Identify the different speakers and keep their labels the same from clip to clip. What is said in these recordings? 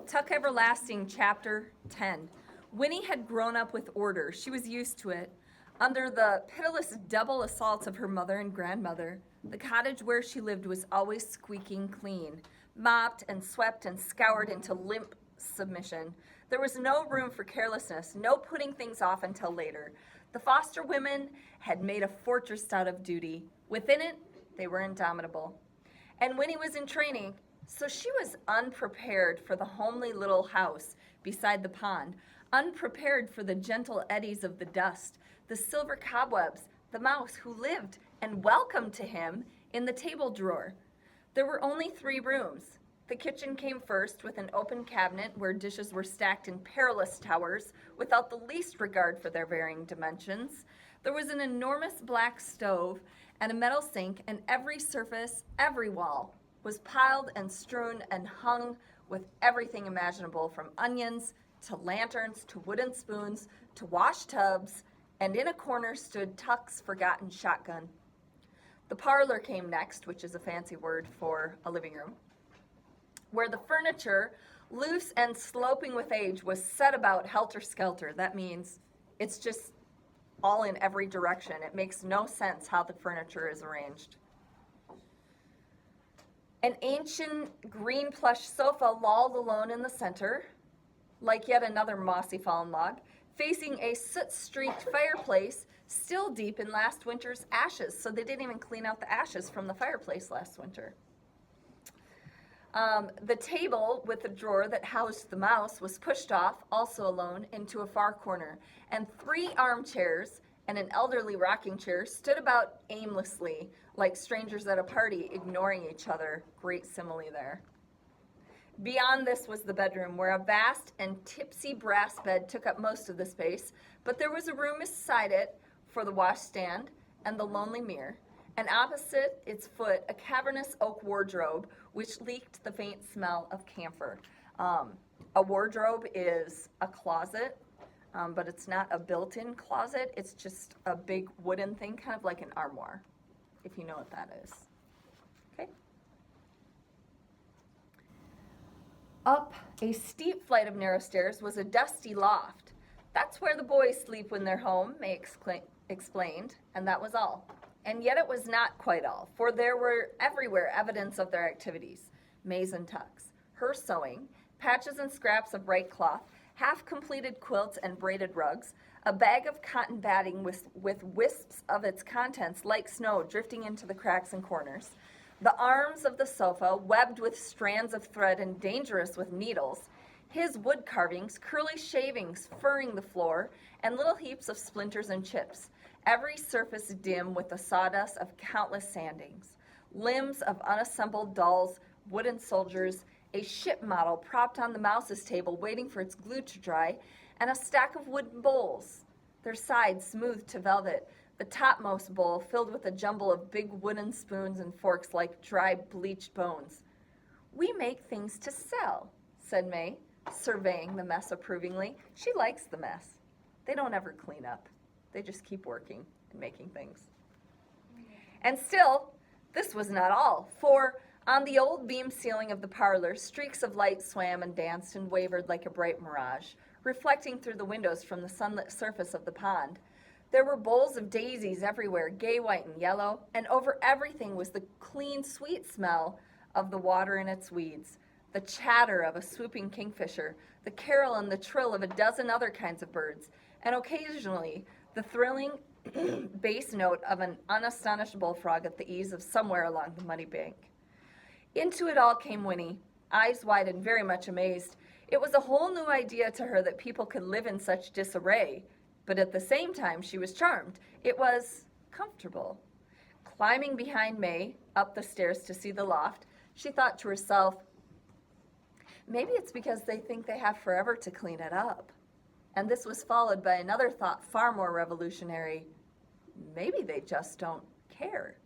Speaker 1: Tuck Everlasting, Chapter 10. Winnie had grown up with order. She was used to it. Under the pitiless double assaults of her mother and grandmother, the cottage where she lived was always squeaking clean, mopped and swept and scoured into limp submission. There was no room for carelessness, no putting things off until later. The foster women had made a fortress out of duty. Within it, they were indomitable. And Winnie was in training, so she was unprepared for the homely little house beside the pond, unprepared for the gentle eddies of the dust, the silver cobwebs, the mouse who lived and welcomed to him in the table drawer. There were only 3 rooms. The kitchen came first, with an open cabinet where dishes were stacked in perilous towers without the least regard for their varying dimensions. There was an enormous black stove and a metal sink, and every surface, every wall, was piled and strewn and hung with everything imaginable, from onions to lanterns to wooden spoons to wash tubs, and in a corner stood Tuck's forgotten shotgun. The parlor came next, which is a fancy word for a living room, where the furniture, loose and sloping with age, was set about helter-skelter. That means it's just all in every direction. It makes no sense how the furniture is arranged. An ancient green plush sofa lolled alone in the center, like yet another mossy fallen log, facing a soot-streaked fireplace still deep in last winter's ashes. So they didn't even clean out the ashes from the fireplace last winter. The table with the drawer that housed the mouse was pushed off, also alone, into a far corner, and 3 armchairs and an elderly rocking chair stood about aimlessly, like strangers at a party, ignoring each other. Great simile there. Beyond this was the bedroom, where a vast and tipsy brass bed took up most of the space, but there was a room beside it for the washstand and the lonely mirror, and opposite its foot a cavernous oak wardrobe which leaked the faint smell of camphor. A wardrobe is a closet, but it's not a built-in closet. It's just a big wooden thing, kind of like an armoire, if you know what that is. Okay? Up a steep flight of narrow stairs was a dusty loft. That's where the boys sleep when they're home, May explained, and that was all. And yet it was not quite all, for there were everywhere evidence of their activities. May's and Tuck's, her sewing, patches and scraps of bright cloth, half-completed quilts and braided rugs, a bag of cotton batting with wisps of its contents like snow drifting into the cracks and corners, the arms of the sofa webbed with strands of thread and dangerous with needles, his wood carvings, curly shavings furring the floor, and little heaps of splinters and chips, every surface dim with the sawdust of countless sandings, limbs of unassembled dolls, wooden soldiers, a ship model propped on the mouse's table waiting for its glue to dry, and a stack of wooden bowls, their sides smooth to velvet, the topmost bowl filled with a jumble of big wooden spoons and forks like dry bleached bones. "We make things to sell," said May, surveying the mess approvingly. She likes the mess. They don't ever clean up. They just keep working and making things. And still, this was not all, for on the old beam ceiling of the parlor, streaks of light swam and danced and wavered like a bright mirage, reflecting through the windows from the sunlit surface of the pond. There were bowls of daisies everywhere, gay white and yellow, and over everything was the clean, sweet smell of the water and its weeds, the chatter of a swooping kingfisher, the carol and the trill of a dozen other kinds of birds, and occasionally the thrilling bass note of an unastonished bullfrog at the eaves of somewhere along the muddy bank. Into it all came Winnie, eyes wide and very much amazed. It was a whole new idea to her that people could live in such disarray, but at the same time she was charmed. It was comfortable. Climbing behind May up the stairs to see the loft, she thought to herself, maybe it's because they think they have forever to clean it up. And this was followed by another thought far more revolutionary. Maybe they just don't care.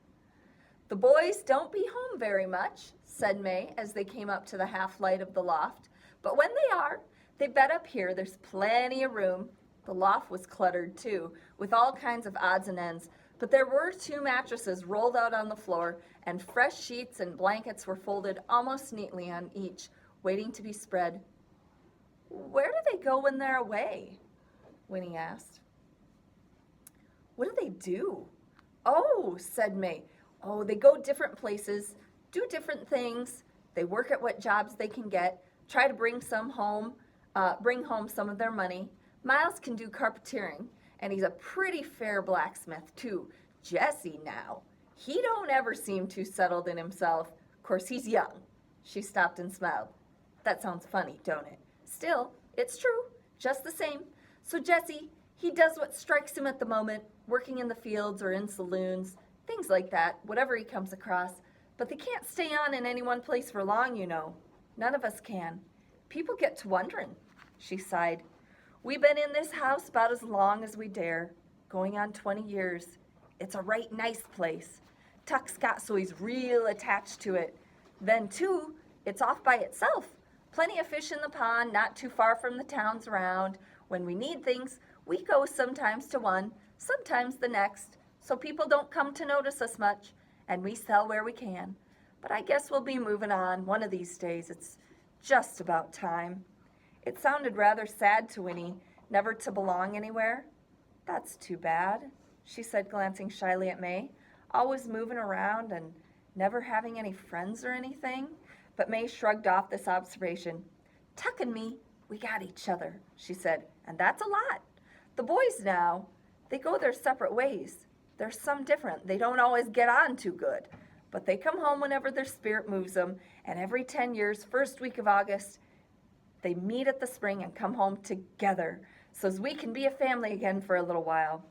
Speaker 1: "The boys don't be home very much," said May as they came up to the half light of the loft. "But when they are, they bed up here. There's plenty of room." The loft was cluttered too, with all kinds of odds and ends, but there were 2 mattresses rolled out on the floor, and fresh sheets and blankets were folded almost neatly on each, waiting to be spread. Where do they go when they're away? Winnie asked. What do they do? Oh, said May. Oh, they go different places, do different things. They work at what jobs they can get, try to bring home some of their money. Miles can do carpentering, and he's a pretty fair blacksmith too. Jesse now, he don't ever seem too settled in himself. Of course, he's young. She stopped and smiled. That sounds funny, don't it? Still, it's true, just the same. So Jesse, he does what strikes him at the moment, working in the fields or in saloons, things like that, whatever he comes across. But they can't stay on in any one place for long, you know. None of us can. People get to wondering, she sighed. We've been in this house about as long as we dare, going on 20 years. It's a right nice place. Tuck's got so he's real attached to it. Then, too, it's off by itself. Plenty of fish in the pond, not too far from the towns around. When we need things, we go sometimes to one, sometimes the next, so people don't come to notice us much, and we sell where we can. But I guess we'll be moving on one of these days. It's just about time. It sounded rather sad to Winnie, never to belong anywhere. That's too bad, she said, glancing shyly at May. Always moving around and never having any friends or anything. But May shrugged off this observation. Tuck and me, we got each other, she said, and that's a lot. The boys now, they go their separate ways. They're some different. They don't always get on too good. But they come home whenever their spirit moves them, and every 10 years, first week of August, they meet at the spring and come home together, so as we can be a family again for a little while.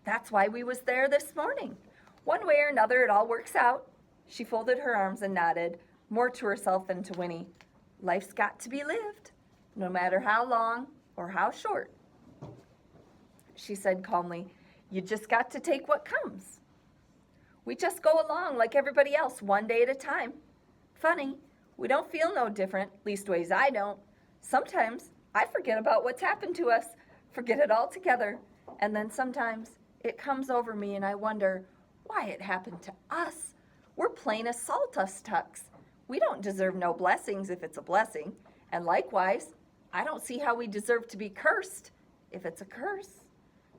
Speaker 1: That's why we was there this morning. One way or another, it all works out. She folded her arms and nodded, more to herself than to Winnie. Life's got to be lived, no matter how long or how short. She said calmly, you just got to take what comes. We just go along like everybody else, one day at a time. Funny, we don't feel no different, leastways I don't. Sometimes I forget about what's happened to us, forget it altogether, and then sometimes it comes over me and I wonder why it happened to us. We're plain as sawdust Tucks. We don't deserve no blessings if it's a blessing, and likewise, I don't see how we deserve to be cursed if it's a curse.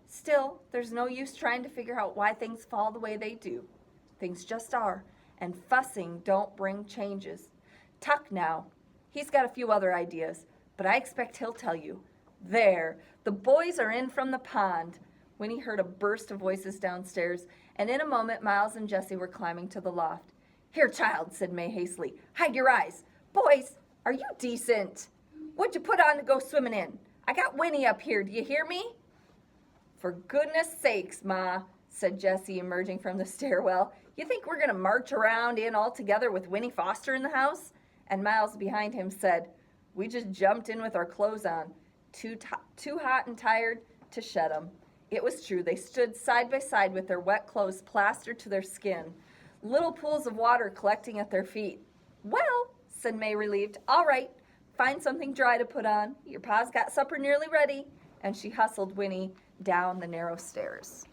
Speaker 1: Still, there's no use trying to figure out why things fall the way they do. Things just are, and fussing don't bring changes. Tuck now, he's got a few other ideas, but I expect he'll tell you. There, the boys are in from the pond. Winnie heard a burst of voices downstairs, and in a moment Miles and Jessie were climbing to the loft. Here, child, said May hastily, hide your eyes. Boys, are you decent? What'd you put on to go swimming in? I got Winnie up here, do you hear me? For goodness sakes, Ma, said Jessie, emerging from the stairwell. You think we're going to march around in all together with Winnie Foster in the house? And Miles behind him said, we just jumped in with our clothes on, too hot and tired to shed 'em. It was true. They stood side by side with their wet clothes plastered to their skin, little pools of water collecting at their feet. Well, said May, relieved, all right, find something dry to put on. Your pa's got supper nearly ready. And she hustled Winnie down the narrow stairs.